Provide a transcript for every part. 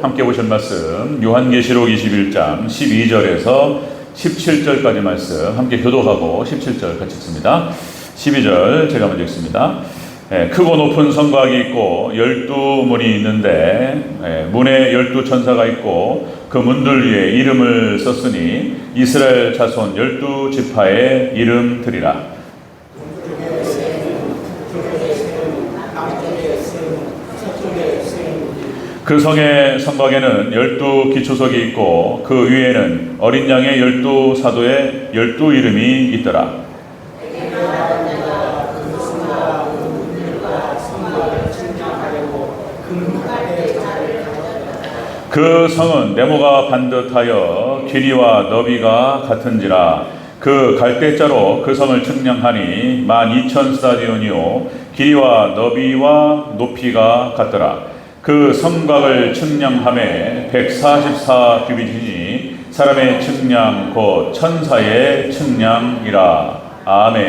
함께 보실 말씀 요한계시록 21장 12절에서 17절까지 말씀 함께 교독하고 17절 같이 읽습니다. 12절 제가 먼저 읽습니다. 크고 높은 성곽이 있고 12문이 있는데 문에 12천사가 있고 그 문들 위에 이름을 썼으니 이스라엘 자손 12지파의 이름들이라. 그 성의 성곽에는 12기초석이 있고 그 위에는 어린 양의 12사도의 12이름이 있더라. 그 성은 네모가 반듯하여 길이와 너비가 같은지라. 그 갈대자로 그 성을 측량하니 12,000스타디온이요 길이와 너비와 높이가 같더라. 그 성곽을 측량함에 144규빗이니 사람의 측량 곧 천사의 측량이라. 아멘.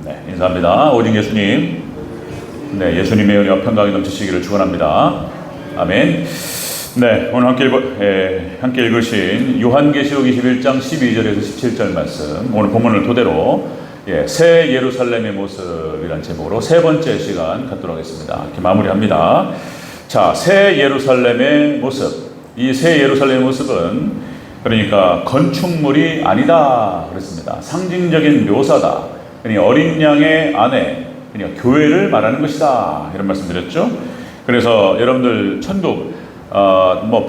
네, 인사합니다. 오직 예수님. 네, 예수님의 은혜와 평강이 넘치시기를 축원합니다. 아멘. 네, 오늘 함께 읽으신 요한계시록 21장 12절에서 17절 말씀, 오늘 본문을 토대로 새 예루살렘의 모습이라는 제목으로 세 번째 시간 갖도록 하겠습니다. 이렇게 마무리합니다. 자, 새 예루살렘의 모습. 이 새 예루살렘의 모습은 그러니까 건축물이 아니다 그랬습니다. 상징적인 묘사다. 그러니까 어린 양의 아내, 그러니까 교회를 말하는 것이다. 이런 말씀 드렸죠. 그래서 여러분들 천국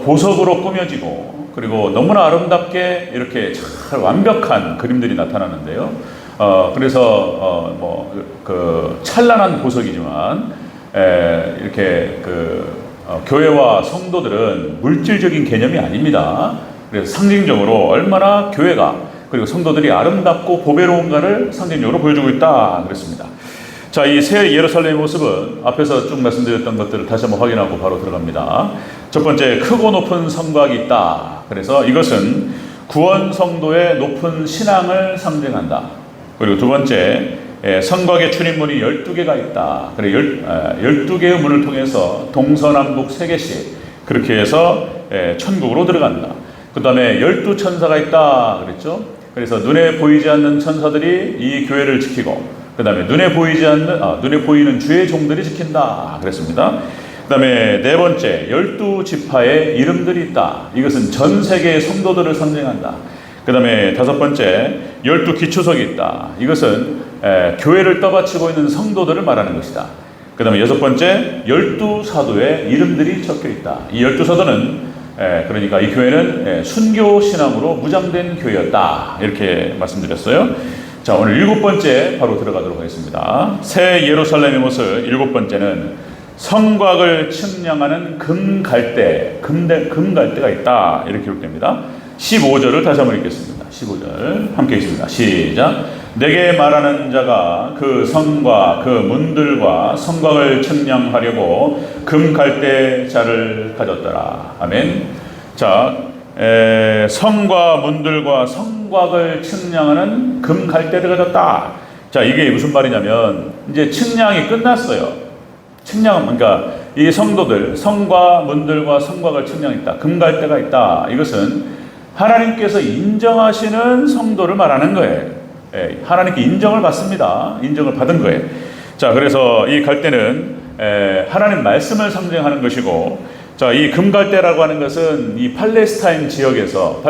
보석으로 꾸며지고 그리고 너무나 아름답게 이렇게 잘 완벽한 그림들이 나타나는데요. 그래서 찬란한 보석이지만 이렇게 교회와 성도들은 물질적인 개념이 아닙니다. 그래서 상징적으로 얼마나 교회가 그리고 성도들이 아름답고 보배로운가를 상징적으로 보여주고 있다 그랬습니다. 자, 이 새 예루살렘의 모습은 앞에서 쭉 말씀드렸던 것들을 다시 한번 확인하고 바로 들어갑니다. 첫 번째, 크고 높은 성곽이 있다. 그래서 이것은 구원 성도의 높은 신앙을 상징한다. 그리고 두 번째, 성곽의 출입문이 12개가 있다. 그래 12개의 문을 통해서 동서남북 3개씩 그렇게 해서 천국으로 들어간다. 그 다음에 12천사가 있다 그랬죠. 그래서 눈에 보이지 않는 천사들이 이 교회를 지키고 그 다음에 눈에 보이는 주의 종들이 지킨다 그랬습니다. 그 다음에 네 번째, 12지파의 이름들이 있다. 이것은 전 세계의 성도들을 상징한다. 그 다음에 다섯 번째, 12기초석이 있다. 이것은 교회를 떠받치고 있는 성도들을 말하는 것이다. 그 다음에 여섯 번째, 12사도의 이름들이 적혀 있다. 이 12사도는 그러니까 이 교회는 순교 신앙으로 무장된 교회였다. 이렇게 말씀드렸어요. 자, 오늘 일곱 번째 바로 들어가도록 하겠습니다. 새 예루살렘의 모습 일곱 번째는 성곽을 측량하는 금갈대가 있다. 이렇게 기록됩니다. 15절을 다시 한번 읽겠습니다. 15절 함께 읽습니다. 시작. 내게 말하는 자가 그 성과 그 문들과 성곽을 측량하려고 금갈대자를 가졌더라. 아멘. 자, 성과 문들과 성곽을 측량하는 금갈대를 가졌다. 자, 이게 무슨 말이냐면 이제 측량이 끝났어요. 그러니까 이 성도들 성과 문들과 성곽을 측량했다. 금갈대가 있다. 이것은 하나님께서 인정하시는 성도를 말하는 거예요. 하나님께 인정을 받습니다. 인정을 받은 거예요. 자, 그래서 이 갈대는 하나님 말씀을 상징하는 것이고, 자, 이 금갈대라고 하는 것은 이 팔레스타인 지역에서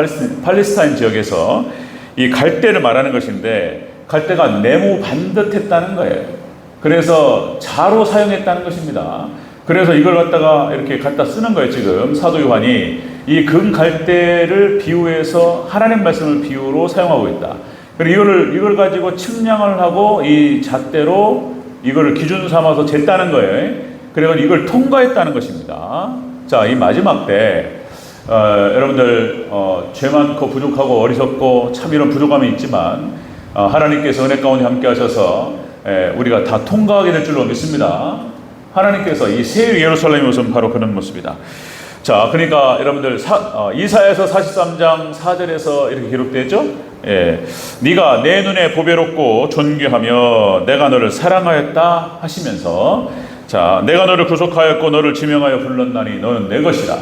이 갈대를 말하는 것인데, 갈대가 네모 반듯했다는 거예요. 그래서 자로 사용했다는 것입니다. 그래서 이걸 이렇게 갖다 쓰는 거예요. 지금 사도 요한이 이 금갈대를 비유해서 하나님 말씀을 비유로 사용하고 있다. 그리고 이걸 가지고 측량을 하고 이 잣대로 이거를 기준 삼아서 쟀다는 거예요. 그래서 이걸 통과했다는 것입니다. 자, 이 마지막 때 여러분들 죄 많고 부족하고 어리석고 참 이런 부족함이 있지만 하나님께서 은혜 가운데 함께 하셔서 우리가 다 통과하게 될 줄로 믿습니다. 하나님께서 이 새 예루살렘의 모습은 바로 그런 모습이다. 자, 그러니까 여러분들 이사야서 43장 4절에서 이렇게 기록되죠. 네가 내 눈에 보배롭고 존귀하며 내가 너를 사랑하였다 하시면서, 자, 내가 너를 구속하였고 너를 지명하여 불렀나니 너는 내 것이라.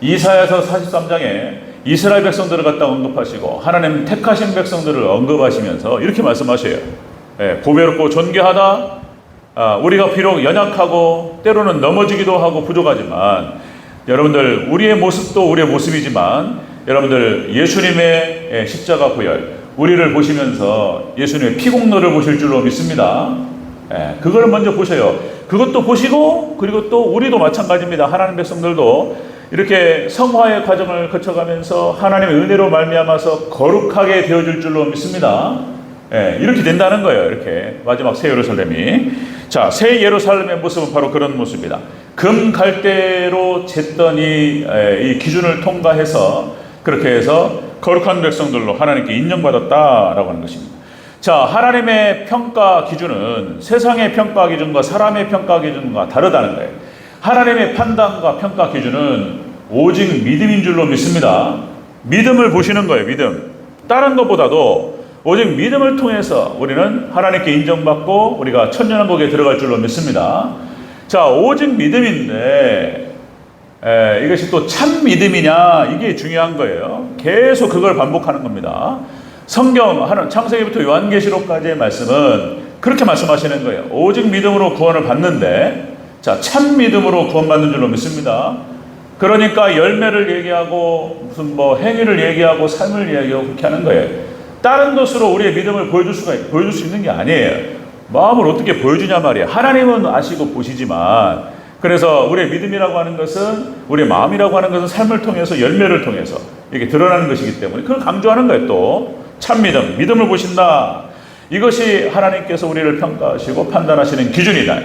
이사야서 43장에 이스라엘 백성들을 갖다 언급하시고 하나님 택하신 백성들을 언급하시면서 이렇게 말씀하셔요. 보배롭고 존귀하다. 우리가 비록 연약하고 때로는 넘어지기도 하고 부족하지만 여러분들 우리의 모습도 우리의 모습이지만 여러분들 예수님의 십자가 보혈 우리를 보시면서 예수님의 피공로를 보실 줄로 믿습니다. 그걸 먼저 보셔요. 그것도 보시고 그리고 또 우리도 마찬가지입니다. 하나님 백성들도 이렇게 성화의 과정을 거쳐가면서 하나님의 은혜로 말미암아서 거룩하게 되어질 줄로 믿습니다. 이렇게 된다는 거예요. 이렇게 마지막 새 예루살렘이. 자, 새 예루살렘의 모습은 바로 그런 모습입니다. 금 갈대로 쟀던 이 기준을 통과해서 그렇게 해서 거룩한 백성들로 하나님께 인정받았다라고 하는 것입니다. 자, 하나님의 평가 기준은 세상의 평가 기준과 사람의 평가 기준과 다르다는 거예요. 하나님의 판단과 평가 기준은 오직 믿음인 줄로 믿습니다. 믿음을 보시는 거예요. 믿음. 다른 것보다도 오직 믿음을 통해서 우리는 하나님께 인정받고 우리가 천년왕국에 들어갈 줄로 믿습니다. 자, 오직 믿음인데 이것이 또 참 믿음이냐 이게 중요한 거예요. 계속 그걸 반복하는 겁니다. 성경 창세기부터 요한계시록까지의 말씀은 그렇게 말씀하시는 거예요. 오직 믿음으로 구원을 받는데 자, 참 믿음으로 구원받는 줄로 믿습니다. 그러니까 열매를 얘기하고 무슨 행위를 얘기하고 삶을 얘기하고 그렇게 하는 거예요. 다른 것으로 우리의 믿음을 보여줄 수 있는 게 아니에요. 마음을 어떻게 보여주냐 말이에요. 하나님은 아시고 보시지만 그래서 우리의 믿음이라고 하는 것은 우리의 마음이라고 하는 것은 삶을 통해서 열매를 통해서 이게 드러나는 것이기 때문에 그걸 강조하는 거예요. 또 참 믿음을 보신다. 이것이 하나님께서 우리를 평가하시고 판단하시는 기준이다.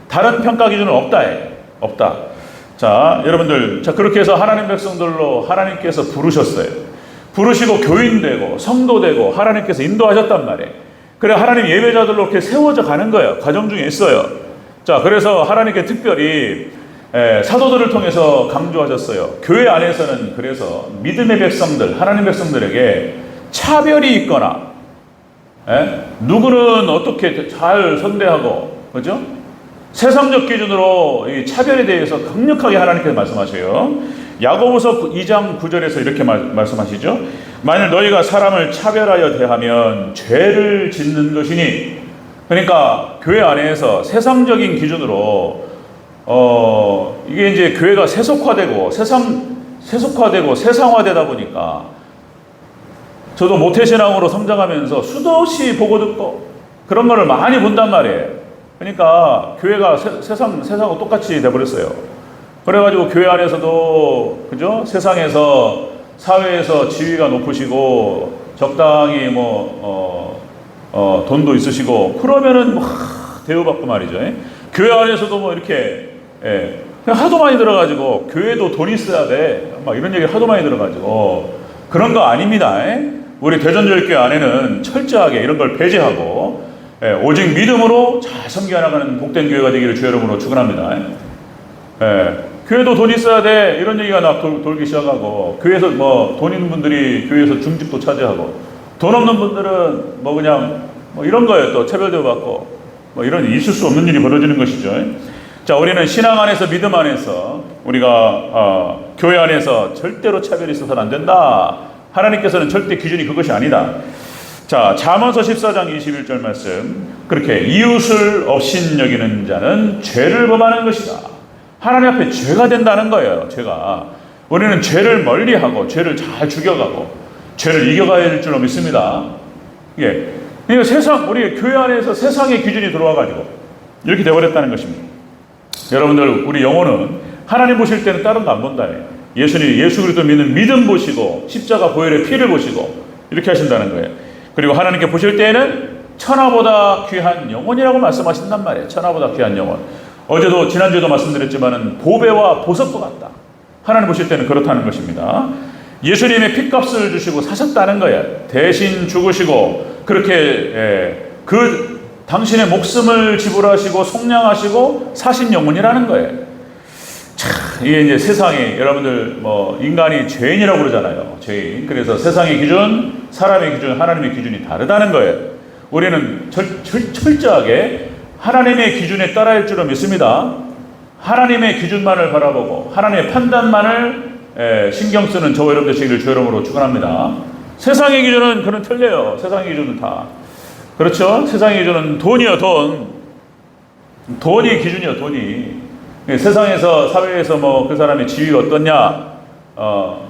다른 평가 기준은 없다. 자, 여러분들, 자, 그렇게 해서 하나님 백성들로 하나님께서 부르셨어요. 부르시고 교인되고 성도되고 하나님께서 인도하셨단 말이에요. 그래, 하나님 예배자들로 이렇게 세워져 가는 거예요. 과정 중에 있어요. 자, 그래서 하나님께 특별히 사도들을 통해서 강조하셨어요. 교회 안에서는 그래서 믿음의 백성들, 하나님 백성들에게 차별이 있거나, 누구는 어떻게 잘 선대하고, 그죠? 세상적 기준으로 이 차별에 대해서 강력하게 하나님께서 말씀하셔요. 야고보서 2장 9절에서 이렇게 말씀하시죠. 만일 너희가 사람을 차별하여 대하면 죄를 짓는 것이니, 그러니까 교회 안에서 세상적인 기준으로 이게 이제 교회가 세속화되고 세상화되다 보니까 저도 모태신앙으로 성장하면서 수도 없이 보고 듣고 그런 거를 많이 본단 말이에요. 그러니까 교회가 세상하고 똑같이 돼버렸어요. 그래가지고 교회 안에서도 그죠? 세상에서 사회에서 지위가 높으시고 적당히 돈도 있으시고 그러면은 대우받고 말이죠. 교회 안에서도 이렇게 그냥 하도 많이 들어가지고 교회도 돈 있어야 돼. 막 이런 얘기 하도 많이 들어가지고 그런 거 아닙니다. 우리 대전절교회 안에는 철저하게 이런 걸 배제하고 오직 믿음으로 잘 섬겨 나가는 복된 교회가 되기를 주의 이름으로 축원합니다. 교회도 돈 있어야 돼 이런 얘기가 돌기 시작하고 교회에서 돈 있는 분들이 교회에서 중직도 차지하고 돈 없는 분들은 그냥 이런 거예요. 또 차별도 받고 이런 있을 수 없는 일이 벌어지는 것이죠. 자, 우리는 신앙 안에서 믿음 안에서 우리가 교회 안에서 절대로 차별이 있어서는 안 된다. 하나님께서는 절대 기준이 그것이 아니다. 자, 잠언서 14장 21절 말씀. 그렇게 이웃을 업신여기는 자는 죄를 범하는 것이다. 하나님 앞에 죄가 된다는 거예요. 죄가. 우리는 죄를 멀리하고 죄를 잘 죽여가고 죄를 이겨가야 될 줄로 믿습니다. 예. 그러니까 우리 교회 안에서 세상의 기준이 들어와가지고 이렇게 되어버렸다는 것입니다. 여러분들, 우리 영혼은 하나님 보실 때는 다른 거 안 본다. 예수 그리스도 믿는 믿음 보시고 십자가 보혈의 피를 보시고 이렇게 하신다는 거예요. 그리고 하나님께 보실 때에는 천하보다 귀한 영혼이라고 말씀하신단 말이에요. 천하보다 귀한 영혼. 지난주에도 말씀드렸지만은 보배와 보석과 같다. 하나님 보실 때는 그렇다는 것입니다. 예수님의 핏값을 주시고 사셨다는 거예요. 대신 죽으시고 그렇게 당신의 목숨을 지불하시고 속량하시고 사신 영혼이라는 거예요. 이게 이제 세상이 여러분들 인간이 죄인이라고 그러잖아요. 죄인. 그래서 세상의 기준, 사람의 기준, 하나님의 기준이 다르다는 거예요. 우리는 철저하게 하나님의 기준에 따라할 줄로 믿습니다. 하나님의 기준만을 바라보고 하나님의 판단만을 신경 쓰는 저와 여러분들 되시기를 주 이름으로 축원합니다. 세상의 기준은 그는 틀려요. 세상의 기준은 다. 그렇죠? 세상의 기준은 돈이요, 돈. 돈이 기준이요, 돈이. 세상에서, 사회에서 뭐 그 사람의 지위가 어떻냐,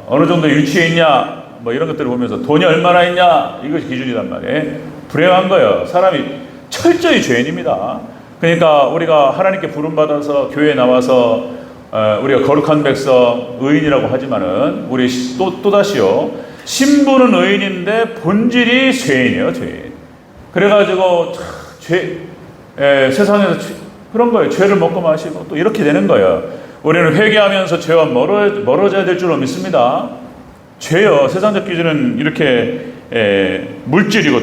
어느 정도 위치에 있냐, 뭐 이런 것들을 보면서 돈이 얼마나 있냐, 이것이 기준이란 말이에요. 불행한 거예요. 사람이 철저히 죄인입니다. 그러니까 우리가 하나님께 부름받아서 교회에 나와서 우리가 거룩한 백성, 의인이라고 하지만은 우리 또다시요, 신분은 의인인데 본질이 죄인이에요, 죄인. 그래가지고 세상에서 그런 거예요. 죄를 먹고 마시고 또 이렇게 되는 거예요. 우리는 회개하면서 죄와 멀어져야 될 줄로 믿습니다. 죄요, 세상적 기준은 이렇게 물질이고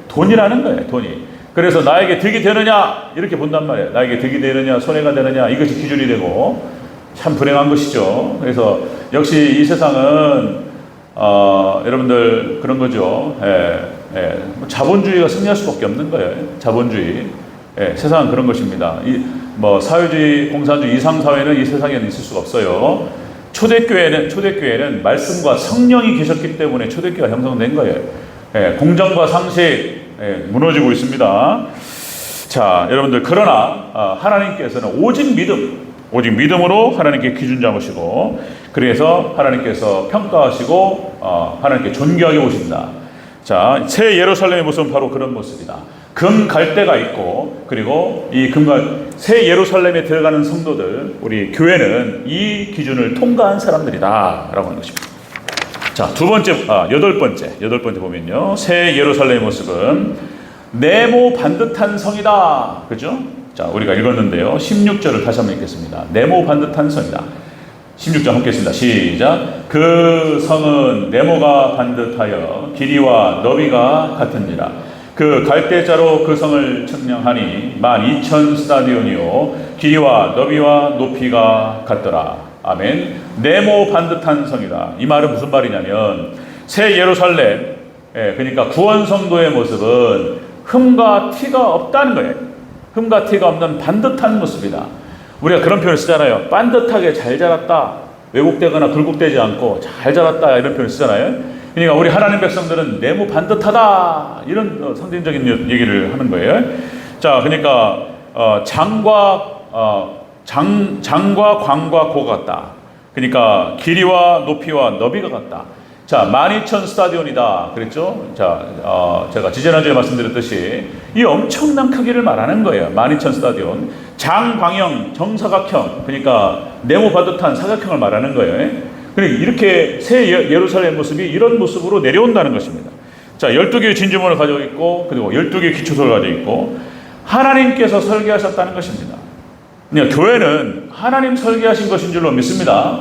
돈이라는 거예요, 돈이. 그래서 나에게 득이 되느냐 이렇게 본단 말이에요. 나에게 득이 되느냐 손해가 되느냐 이것이 기준이 되고 참 불행한 것이죠. 그래서 역시 이 세상은 여러분들 그런 거죠. 자본주의가 승리할 수밖에 없는 거예요. 자본주의. 세상은 그런 것입니다. 뭐 사회주의, 공산주의 이상 사회는 이 세상에는 있을 수가 없어요. 초대교회는 말씀과 성령이 계셨기 때문에 초대교회가 형성된 거예요. 공정과 상식 무너지고 있습니다. 자, 여러분들 그러나 하나님께서는 오직 믿음으로 하나님께 기준 잡으시고 그래서 하나님께서 평가하시고 하나님께 존귀하게 보신다. 자, 새 예루살렘의 모습은 바로 그런 모습이다. 금 갈대가 있고 그리고 이 새 예루살렘에 들어가는 성도들, 우리 교회는 이 기준을 통과한 사람들이다 라고 하는 것입니다. 자, 여덟 번째 보면요, 새 예루살렘의 모습은 네모 반듯한 성이다. 그죠? 자, 우리가 읽었는데요, 16절을 다시 한번 읽겠습니다. 네모 반듯한 성이다. 16절 함께 했습니다. 시작. 그 성은 네모가 반듯하여 길이와 너비가 같은지라. 그 갈대자로 그 성을 측량하니 12,000 스타디온이요 길이와 너비와 높이가 같더라. 아멘. 네모 반듯한 성이다. 이 말은 무슨 말이냐면 새 예루살렘, 그러니까 구원성도의 모습은 흠과 티가 없다는 거예요. 흠과 티가 없는 반듯한 모습이다. 우리가 그런 표현을 쓰잖아요. 반듯하게 잘 자랐다. 왜곡되거나 굴곡되지 않고 잘 자랐다, 이런 표현을 쓰잖아요. 그러니까 우리 하나님 백성들은 네모 반듯하다, 이런 상징적인 얘기를 하는 거예요. 자, 그러니까 장과 광과 고가 같다. 그러니까 길이와 높이와 너비가 같다. 자, 12,000 스타디온이다 그랬죠. 자, 제가 지지난주에 말씀드렸듯이 이 엄청난 크기를 말하는 거예요. 12,000 스타디온. 장방형, 정사각형, 그러니까 네모 반듯한 사각형을 말하는 거예요. 그러니까 이렇게 새 예루살렘 모습이 이런 모습으로 내려온다는 것입니다. 자, 12개의 진주문을 가지고 있고 그리고 12개의 기초소를 가지고 있고 하나님께서 설계하셨다는 것입니다. 그러니까 교회는 하나님 설계하신 것인 줄로 믿습니다.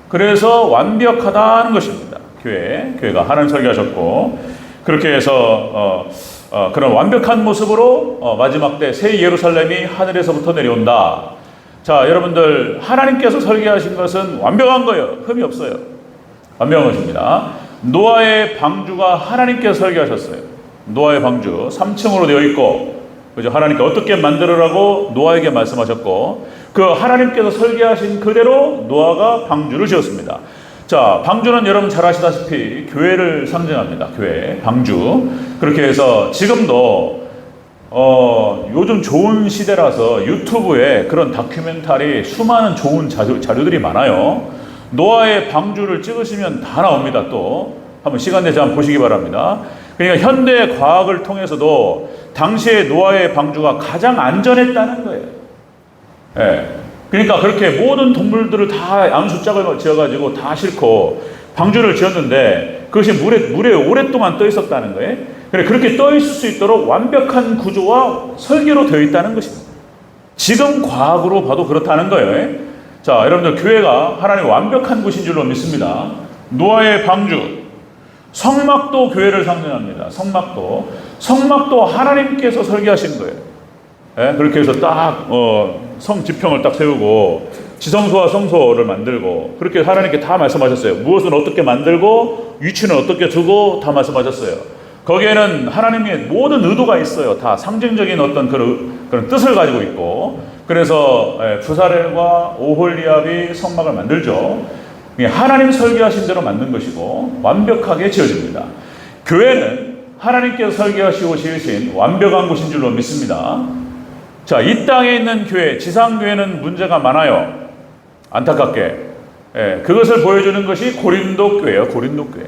그래서 완벽하다는 것입니다. 교회가 하나님 설계하셨고 그렇게 해서 그런 완벽한 모습으로 마지막 때 새 예루살렘이 하늘에서부터 내려온다. 자, 여러분들 하나님께서 설계하신 것은 완벽한 거예요. 흠이 없어요. 완벽한 것입니다. 노아의 방주가 하나님께서 설계하셨어요. 노아의 방주 3층으로 되어 있고, 그죠? 하나님께 어떻게 만들으라고 노아에게 말씀하셨고, 그 하나님께서 설계하신 그대로 노아가 방주를 지었습니다. 자, 방주는 여러분 잘 아시다시피 교회를 상징합니다. 교회, 방주. 그렇게 해서 지금도 요즘 좋은 시대라서 유튜브에 그런 다큐멘터리 수많은 좋은 자료들이 많아요. 노아의 방주를 찍으시면 다 나옵니다. 또 한번 시간 내서 한번 보시기 바랍니다. 그러니까 현대 과학을 통해서도 당시에 노아의 방주가 가장 안전했다는 거예요. 그러니까 그렇게 모든 동물들을 다 양수짝을 지어가지고 다 싣고 방주를 지었는데 그것이 물에 오랫동안 떠 있었다는 거예요. 그렇게 떠 있을 수 있도록 완벽한 구조와 설계로 되어 있다는 것입니다. 지금 과학으로 봐도 그렇다는 거예요. 자, 여러분들 교회가 하나님의 완벽한 곳인 줄로 믿습니다. 노아의 방주, 성막도 교회를 상징합니다. 성막도 하나님께서 설계하신 거예요. 그렇게 해서 딱 성 지평을 딱 세우고 지성소와 성소를 만들고 그렇게 하나님께 다 말씀하셨어요. 무엇은 어떻게 만들고 위치는 어떻게 두고 다 말씀하셨어요. 거기에는 하나님의 모든 의도가 있어요. 다 상징적인 어떤 그런 뜻을 가지고 있고, 그래서 부사렐과 오홀리압이 성막을 만들죠. 하나님 설계하신 대로 만든 것이고 완벽하게 지어집니다. 교회는 하나님께서 설계하시고 지으신 완벽한 곳인 줄로 믿습니다. 자, 이 땅에 있는 교회, 지상교회는 문제가 많아요. 안타깝게. 그것을 보여주는 것이 고린도 교회예요. 고린도 교회.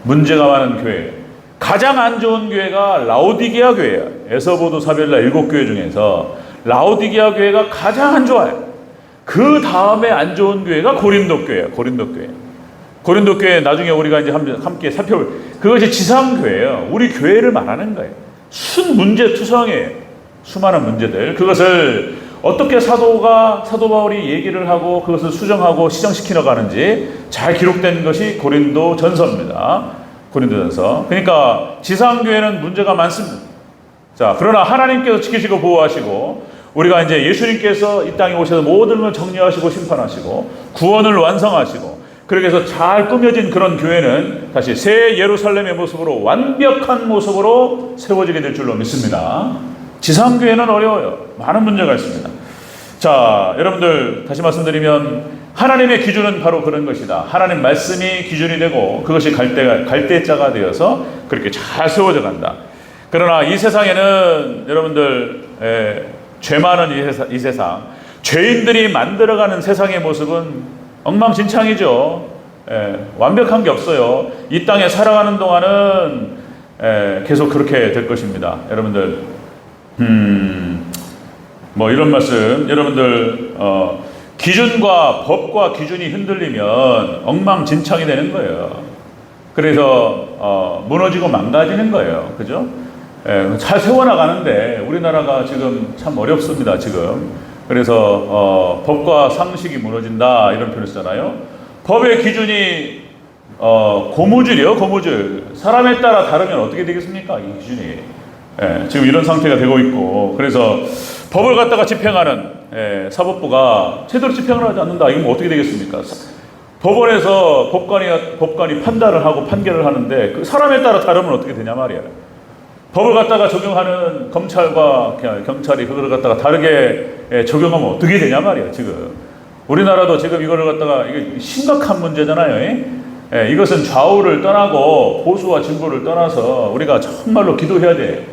문제가 많은 교회. 가장 안 좋은 교회가 라오디게아 교회예요. 에서보도 사벨라 7교회 중에서 라오디게아 교회가 가장 안 좋아요. 그 다음에 안 좋은 교회가 고린도 교회예요. 고린도 교회. 고린도 교회 나중에 우리가 이제 함께 살펴볼, 그것이 지상교회예요. 우리 교회를 말하는 거예요. 순문제투성이에요. 수많은 문제들. 그것을 어떻게 사도 바울이 얘기를 하고 그것을 수정하고 시정시켜 가는지 잘 기록된 것이 고린도 전서입니다. 고린도 전서. 그러니까 지상교회는 문제가 많습니다. 자, 그러나 하나님께서 지키시고 보호하시고 우리가 이제 예수님께서 이 땅에 오셔서 모든 걸 정리하시고 심판하시고 구원을 완성하시고 그렇게 해서 잘 꾸며진 그런 교회는 다시 새 예루살렘의 모습으로 완벽한 모습으로 세워지게 될 줄로 믿습니다. 지상교회는 어려워요. 많은 문제가 있습니다. 자, 여러분들 다시 말씀드리면 하나님의 기준은 바로 그런 것이다. 하나님 말씀이 기준이 되고 그것이 갈대자가 되어서 그렇게 잘 세워져 간다. 그러나 이 세상에는 여러분들 죄 많은 이 세상, 죄인들이 만들어가는 세상의 모습은 엉망진창이죠. 완벽한 게 없어요. 이 땅에 살아가는 동안은 계속 그렇게 될 것입니다. 여러분들 뭐 이런 말씀, 여러분들 기준과 법과 기준이 흔들리면 엉망진창이 되는 거예요. 그래서 무너지고 망가지는 거예요. 그죠? 잘 세워나가는데 우리나라가 지금 참 어렵습니다. 지금. 그래서 법과 상식이 무너진다 이런 표현을 쓰잖아요. 법의 기준이 고무줄이요. 고무줄. 사람에 따라 다르면 어떻게 되겠습니까? 이 기준이. 지금 이런 상태가 되고 있고, 그래서 법을 갖다가 집행하는 사법부가 제대로 집행을 하지 않는다. 이건 어떻게 되겠습니까? 법원에서 법관이 판단을 하고 판결을 하는데 그 사람에 따라 다르면 어떻게 되냐 말이에요. 법을 갖다가 적용하는 검찰과 경찰이 그걸 갖다가 다르게 적용하면 어떻게 되냐 말이에요. 지금 우리나라도 지금 이거를 갖다가 이게 심각한 문제잖아요. 이것은 좌우를 떠나고 보수와 진보를 떠나서 우리가 정말로 기도해야 돼.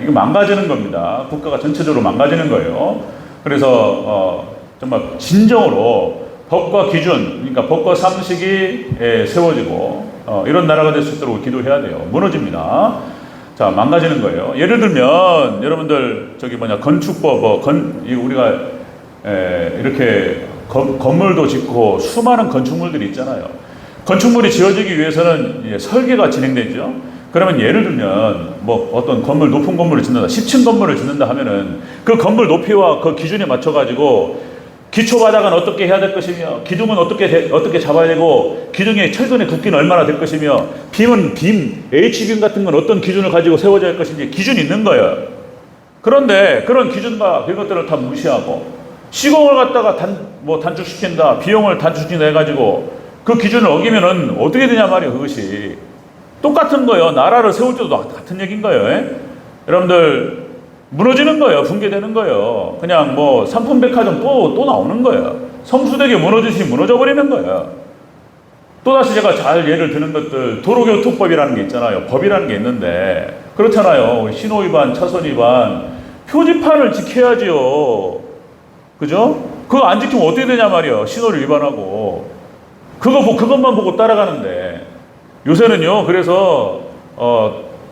이거 망가지는 겁니다. 국가가 전체적으로 망가지는 거예요. 그래서 정말 진정으로 법과 기준, 그러니까 법과 상식이 세워지고 이런 나라가 될 수 있도록 기도해야 돼요. 무너집니다. 자, 망가지는 거예요. 예를 들면 여러분들 건축법, 우리가 이렇게 건물도 짓고 수많은 건축물들이 있잖아요. 건축물이 지어지기 위해서는 설계가 진행되죠. 그러면 예를 들면 뭐 어떤 건물, 높은 건물을 짓는다, 10층 건물을 짓는다 하면은 그 건물 높이와 그 기준에 맞춰 가지고 기초 바닥은 어떻게 해야 될 것이며, 기둥은 어떻게 잡아야 되고, 기둥의 철근의 두께는 얼마나 될 것이며, 빔은 H빔 같은 건 어떤 기준을 가지고 세워져야 할 것인지 기준이 있는 거예요. 그런데 그런 기준과 그것들을 다 무시하고 시공을 갖다가 단축시킨다, 비용을 단축시킨다 해가지고 그 기준을 어기면은 어떻게 되냐 말이에요. 그것이 똑같은 거예요. 나라를 세울 때도 같은 얘기인 거예요. 여러분들 무너지는 거예요. 붕괴되는 거예요. 그냥 뭐 삼풍백화점 또 나오는 거예요. 성수대교 무너져 버리는 거예요. 또다시 제가 잘 예를 드는 것들, 도로교통법이라는 게 있잖아요. 법이라는 게 있는데 그렇잖아요. 신호위반, 차선위반, 표지판을 지켜야지요. 그죠? 그거 안 지키면 어떻게 되냐 말이에요. 신호를 위반하고 그것만 보고 따라가는데 요새는요. 그래서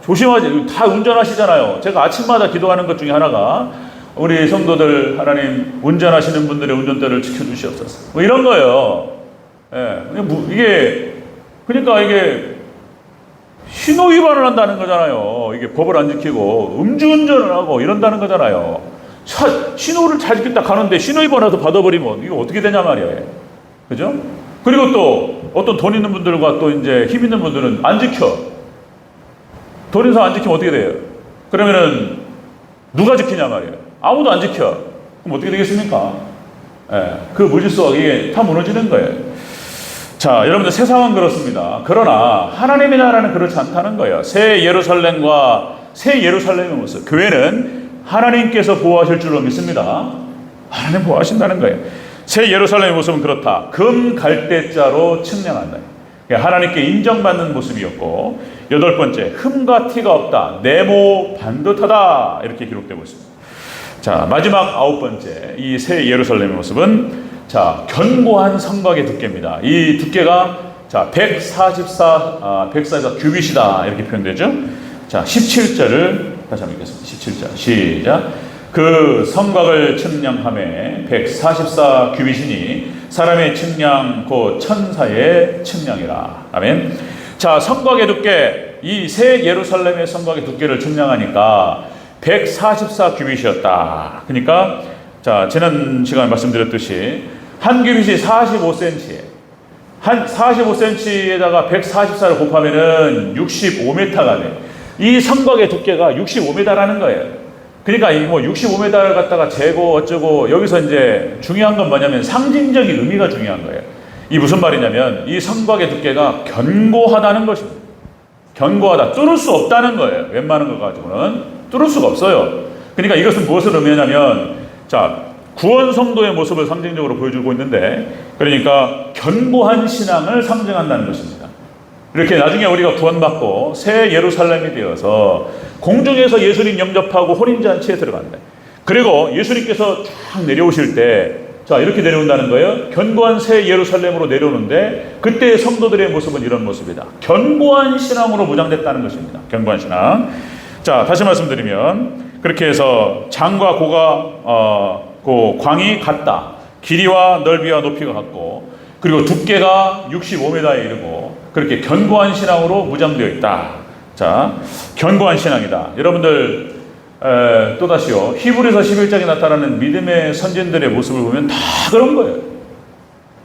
조심하지. 다 운전하시잖아요. 제가 아침마다 기도하는 것 중에 하나가 우리 성도들 하나님 운전하시는 분들의 운전대를 지켜주시옵소서. 뭐 이런 거예요. 그러니까 이게 신호 위반을 한다는 거잖아요. 이게 법을 안 지키고 음주운전을 하고 이런다는 거잖아요. 신호를 잘 지켰다 가는데 신호 위반해서 받아버리면 이거 어떻게 되냐 말이에요. 그죠? 그리고 또 어떤 돈 있는 분들과 또 이제 힘 있는 분들은 안 지켜. 돈 있는 사람 안 지키면 어떻게 돼요? 그러면은 누가 지키냐 말이에요. 아무도 안 지켜. 그럼 어떻게 되겠습니까? 그 무질서가 이게 다 무너지는 거예요. 자, 여러분들 세상은 그렇습니다. 그러나 하나님의 나라는 그렇지 않다는 거예요. 새 예루살렘과 새 예루살렘의 모습. 교회는 하나님께서 보호하실 줄로 믿습니다. 하나님 보호하신다는 거예요. 새 예루살렘의 모습은 그렇다. 금 갈대자로 측량한다. 하나님께 인정받는 모습이었고, 여덟 번째, 흠과 티가 없다. 네모 반듯하다. 이렇게 기록되고 있습니다. 자, 마지막 아홉 번째, 이 새 예루살렘의 모습은 자, 견고한 성곽의 두께입니다. 이 두께가 자, 144 규빗이다. 이렇게 표현되죠. 자, 17절을 다시 한번 읽겠습니다. 17절 시작. 그 성곽을 측량함에 144 규빗이니 사람의 측량 곧 천사의 측량이라. 아멘. 자, 성곽의 두께, 이 새 예루살렘의 성곽의 두께를 측량하니까 144 규빗이었다. 그러니까 자, 지난 시간에 말씀드렸듯이 한 규빗이 45cm, 한 45cm에다가 144를 곱하면은 65m가 돼. 이 성곽의 두께가 65m라는 거예요. 그러니까 이 뭐 65m를 갖다가 재고 어쩌고, 여기서 이제 중요한 건 뭐냐면 상징적인 의미가 중요한 거예요. 이 무슨 말이냐면 이 성곽의 두께가 견고하다는 것입니다. 견고하다, 뚫을 수 없다는 거예요. 웬만한 거 가지고는 뚫을 수가 없어요. 그러니까 이것은 무엇을 의미하냐면 자, 구원 성도의 모습을 상징적으로 보여주고 있는데, 그러니까 견고한 신앙을 상징한다는 것입니다. 이렇게 나중에 우리가 구원받고 새 예루살렘이 되어서 공중에서 예수님 영접하고 혼인잔치에 들어간다. 그리고 예수님께서 쫙 내려오실 때 자, 이렇게 내려온다는 거예요. 견고한 새 예루살렘으로 내려오는데 그때의 성도들의 모습은 이런 모습이다. 견고한 신앙으로 무장됐다는 것입니다. 견고한 신앙. 자, 다시 말씀드리면 그렇게 해서 장과 고가 그 광이 같다. 길이와 넓이와 높이가 같고, 그리고 두께가 65m에 이르고, 그렇게 견고한 신앙으로 무장되어 있다. 자, 견고한 신앙이다. 여러분들 또다시요, 히브리서 11장에 나타나는 믿음의 선진들의 모습을 보면 다 그런 거예요.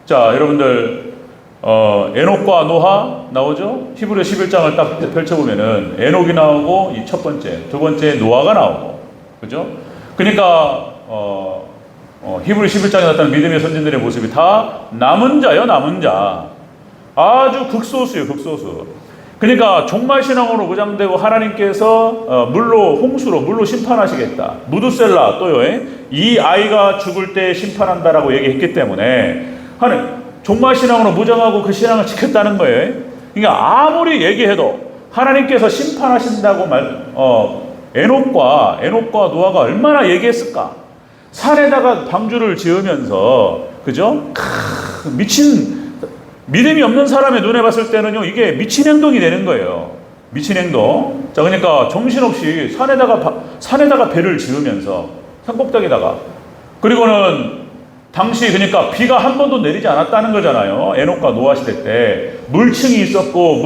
자, 여러분들 에녹과 노아 나오죠? 히브리서 11장을 딱 펼쳐보면은 에녹이 나오고, 이 첫 번째, 두 번째 노아가 나오고, 그죠? 그러니까 히브리 11장에 나타나는 믿음의 선진들의 모습이 다 남은 자요, 남은 자. 아주 극소수예요, 극소수. 그러니까 종말신앙으로 무장되고 하나님께서 홍수로 심판하시겠다. 무드셀라 또요, 이 아이가 죽을 때 심판한다라고 얘기했기 때문에 종말신앙으로 무장하고 그 신앙을 지켰다는 거예요. 그러니까 아무리 얘기해도 하나님께서 심판하신다고 에녹과 노아가 얼마나 얘기했을까? 산에다가 방주를 지으면서, 그죠? 미친, 믿음이 없는 사람의 눈에 봤을 때는요, 이게 미친 행동이 되는 거예요. 미친 행동. 자, 그러니까 정신없이 산에다가 배를 지으면서, 산꼭대기다가. 그리고는 당시 그러니까 비가 한 번도 내리지 않았다는 거잖아요. 에녹과 노아 시대 때. 물층이 있었고,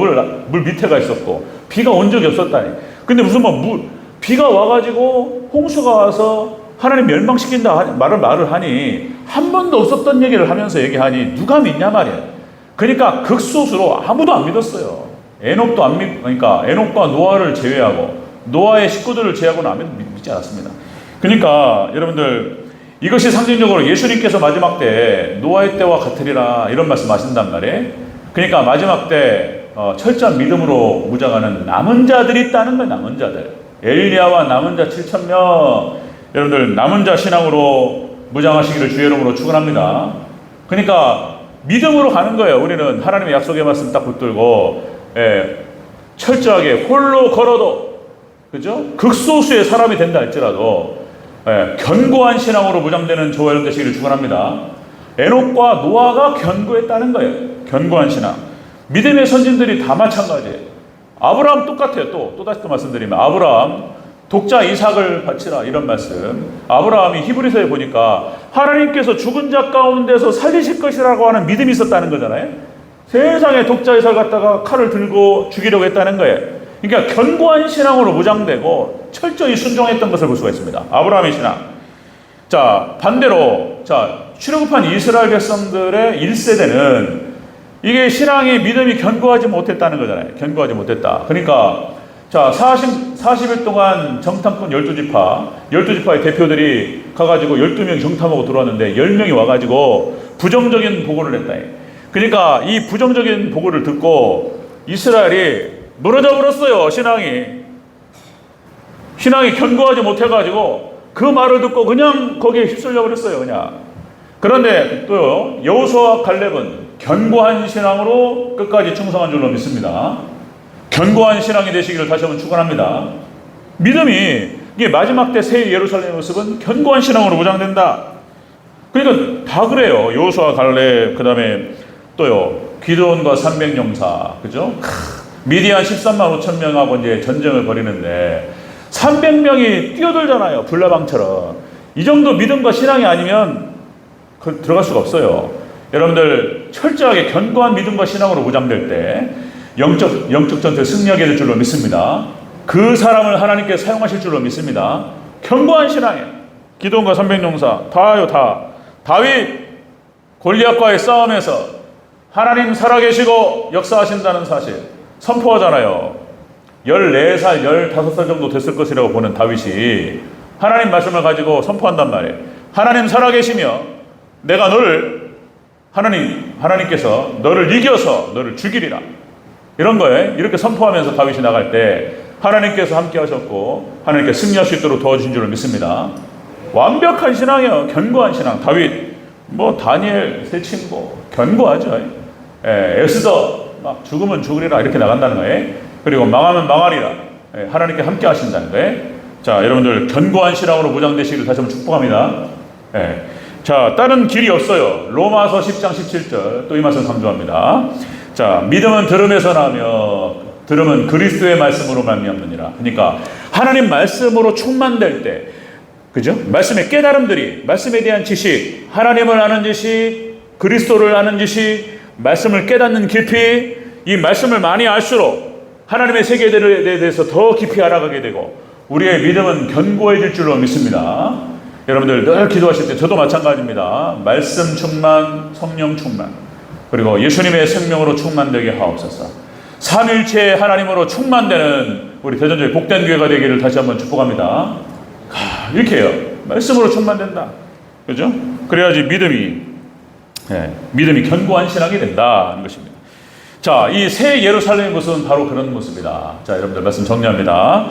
물 밑에가 있었고, 비가 온 적이 없었다니. 근데 무슨 비가 와가지고 홍수가 와서 하나님 멸망시킨다 말을 하니, 한 번도 없었던 얘기를 하면서 얘기하니 누가 믿냐 말이야. 그러니까 극소수로 아무도 안 믿었어요. 에녹도 안 그러니까 에녹과 노아를 제외하고, 노아의 식구들을 제외하고는 믿지 않았습니다. 그러니까 여러분들, 이것이 상징적으로 예수님께서 마지막 때 노아의 때와 같으리라 이런 말씀 하신단 말이에요. 그러니까 마지막 때 철저한 믿음으로 무장하는 남은 자들이 있다는 거예요. 남은 자들. 엘리야와 남은 자 7,000명. 여러분들 남은 자 신앙으로 무장하시기를 주의 이름으로 축원합니다. 그러니까 믿음으로 가는 거예요. 우리는 하나님의 약속의 말씀 딱 붙들고, 철저하게 홀로 걸어도, 그죠? 극소수의 사람이 된다 할지라도 견고한 신앙으로 무장되는 저와 여러분 되시기를 축원합니다. 에녹과 노아가 견고했다는 거예요. 견고한 신앙. 믿음의 선진들이 다 마찬가지예요. 아브라함 똑같아요. 또다시 말씀드리면 아브라함 독자 이삭을 바치라 이런 말씀. 아브라함이 히브리서에 보니까 하나님께서 죽은 자 가운데서 살리실 것이라고 하는 믿음이 있었다는 거잖아요. 세상에 독자 이삭을 갖다가 칼을 들고 죽이려고 했다는 거예요. 그러니까 견고한 신앙으로 무장되고 철저히 순종했던 것을 볼 수가 있습니다. 아브라함의 신앙. 자, 반대로 출애굽한 이스라엘 백성들의 1세대는 이게 신앙이 믿음이 견고하지 못했다는 거잖아요. 견고하지 못했다. 그러니까 40일 동안 정탐꾼 12지파의 대표들이 가가지고 12명이 정탐하고 들어왔는데 10명이 와가지고 부정적인 보고를 했다. 그러니까 이 부정적인 보고를 듣고 이스라엘이 무너져 버렸어요. 신앙이 견고하지 못해가지고 그 말을 듣고 그냥 거기에 휩쓸려 버렸어요. 그냥 그런데 또 여호수아와 갈렙은 견고한 신앙으로 끝까지 충성한 줄로 믿습니다. 견고한 신앙이 되시기를 다시 한번 축원합니다. 믿음이 이게 마지막 때 새 예루살렘의 모습은 견고한 신앙으로 무장된다. 그러니까 다 그래요. 여호수아, 갈렙, 그 다음에 또요 기드온과 300용사, 그죠? 미디안 13만 5천 명하고 이제 전쟁을 벌이는데 300명이 뛰어들잖아요. 불나방처럼. 이 정도 믿음과 신앙이 아니면 들어갈 수가 없어요. 여러분들 철저하게 견고한 믿음과 신앙으로 무장될 때 영적 전투에 승리하게 될 줄로 믿습니다. 그 사람을 하나님께 사용하실 줄로 믿습니다. 견고한 신앙에 기드온과 300용사 다요 다. 다윗 골리앗과의 싸움에서 하나님 살아계시고 역사하신다는 사실 선포하잖아요. 14살, 15살 정도 됐을 것이라고 보는 다윗이 하나님 말씀을 가지고 선포한단 말이에요. 하나님 살아계시며 내가 너를 하나님께서 너를 이겨서 너를 죽이리라. 이런 거에 이렇게 선포하면서 다윗이 나갈 때 하나님께서 함께 하셨고 하나님께 승리할 수 있도록 도와주신 줄을 믿습니다. 완벽한 신앙이에요. 견고한 신앙. 다윗 다니엘 세 친구 견고하죠. 에스더 막 죽으면 죽으리라 이렇게 나간다는 거예요. 그리고 망하면 망하리라. 하나님께 함께 하신다는 거예요. 자, 여러분들 견고한 신앙으로 무장되시기를 다시 한번 축복합니다. 자, 다른 길이 없어요. 로마서 10장 17절 또 이 말씀 강조합니다. 자, 믿음은 들음에서 나며 들음은 그리스도의 말씀으로 말미암느니라. 그러니까 하나님 말씀으로 충만될 때, 그죠? 말씀의 깨달음들이, 말씀에 대한 지식, 하나님을 아는 지식, 그리스도를 아는 지식, 말씀을 깨닫는 깊이, 이 말씀을 많이 알수록 하나님의 세계에 대해서 더 깊이 알아가게 되고 우리의 믿음은 견고해질 줄로 믿습니다. 여러분들 늘 기도하실 때 저도 마찬가지입니다. 말씀 충만, 성령 충만, 그리고 예수님의 생명으로 충만되게 하옵소서. 삼일체 하나님으로 충만되는 우리 대전교회 복된 교회가 되기를 다시 한번 축복합니다. 이렇게 해요. 말씀으로 충만된다. 그죠? 그래야지 믿음이 견고한 신앙이 된다는 것입니다. 자, 이 새 예루살렘의 모습은 바로 그런 모습이다. 자, 여러분들 말씀 정리합니다.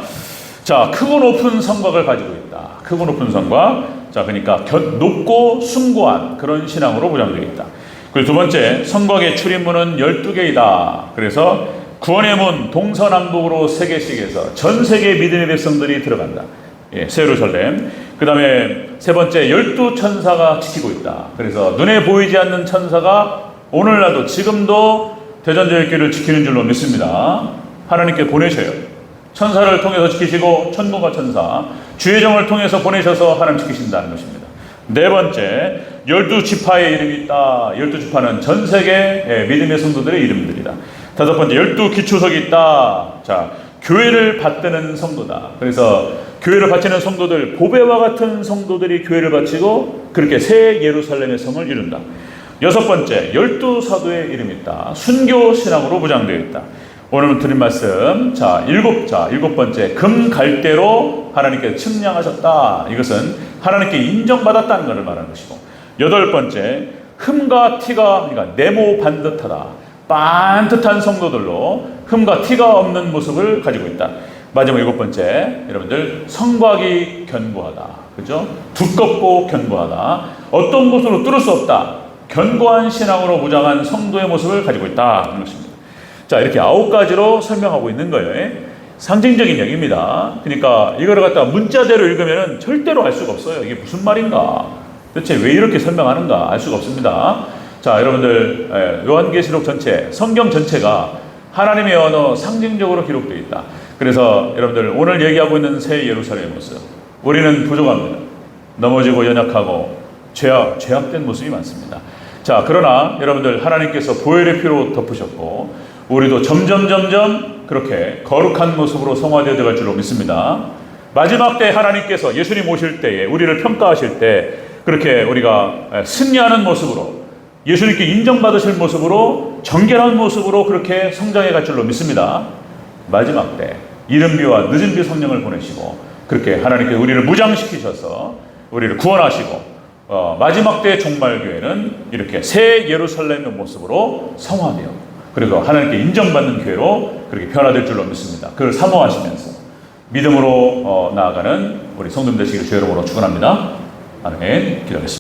자, 크고 높은 성곽을 가지고 있다. 크고 높은 성곽. 자, 그러니까 높고 숭고한 그런 신앙으로 무장되어 있다. 그리고 두 번째, 성곽의 출입문은 12개이다. 그래서 구원의 문 동서남북으로 3개씩 해서 전 세계 믿음의 백성들이 들어간다. 새 예루살렘. 그 다음에 세 번째, 12천사가 지키고 있다. 그래서 눈에 보이지 않는 천사가 오늘날도 지금도 대전제일교회를 지키는 줄로 믿습니다. 하나님께 보내셔요. 천사를 통해서 지키시고 천군과 천사, 주의 종을 통해서 보내셔서 하나님 지키신다는 것입니다. 네 번째, 12지파의 이름이 있다. 12지파는 전 세계 믿음의 성도들의 이름들이다. 다섯 번째, 12기초석이 있다. 자, 교회를 받드는 성도다. 그래서 교회를 바치는 성도들, 보배와 같은 성도들이 교회를 바치고 그렇게 새 예루살렘의 성을 이룬다. 여섯 번째, 12사도의 이름이 있다. 순교 신앙으로 무장되어 있다. 오늘 드린 말씀, 일곱 번째, 금 갈대로 하나님께 측량하셨다. 이것은 하나님께 인정받았다는 것을 말하는 것이고, 여덟 번째, 흠과 티가, 그러니까 네모 반듯하다. 반듯한 성도들로 흠과 티가 없는 모습을 가지고 있다. 마지막 일곱 번째, 여러분들 성곽이 견고하다. 그죠? 두껍고 견고하다. 어떤 곳으로 뚫을 수 없다. 견고한 신앙으로 무장한 성도의 모습을 가지고 있다. 하는 것입니다. 자, 이렇게 9가지로 설명하고 있는 거예요. 상징적인 얘기입니다. 그러니까 이거를 갖다가 문자대로 읽으면 절대로 알 수가 없어요. 이게 무슨 말인가? 대체 왜 이렇게 설명하는가? 알 수가 없습니다. 자, 여러분들 요한계시록 전체, 성경 전체가 하나님의 언어 상징적으로 기록되어 있다. 그래서 여러분들 오늘 얘기하고 있는 새 예루살렘의 모습, 우리는 부족합니다. 넘어지고 연약하고 죄악된 모습이 많습니다. 자, 그러나 여러분들 하나님께서 보혈의 피로 덮으셨고 우리도 점점 그렇게 거룩한 모습으로 성화되어 갈 줄로 믿습니다. 마지막 때 하나님께서 예수님 오실 때에 우리를 평가하실 때 그렇게 우리가 승리하는 모습으로, 예수님께 인정받으실 모습으로, 정결한 모습으로 그렇게 성장해 갈 줄로 믿습니다. 마지막 때 이른비와 늦은비 성령을 보내시고 그렇게 하나님께 우리를 무장시키셔서 우리를 구원하시고 마지막 때의 종말교회는 이렇게 새 예루살렘의 모습으로 성화되어 그리고 하나님께 인정받는 교회로 그렇게 변화될 줄로 믿습니다. 그걸 사모하시면서 믿음으로 나아가는 우리 성도들 되시기를 주의 이름으로 축원합니다. 아멘. 기도하겠습니다.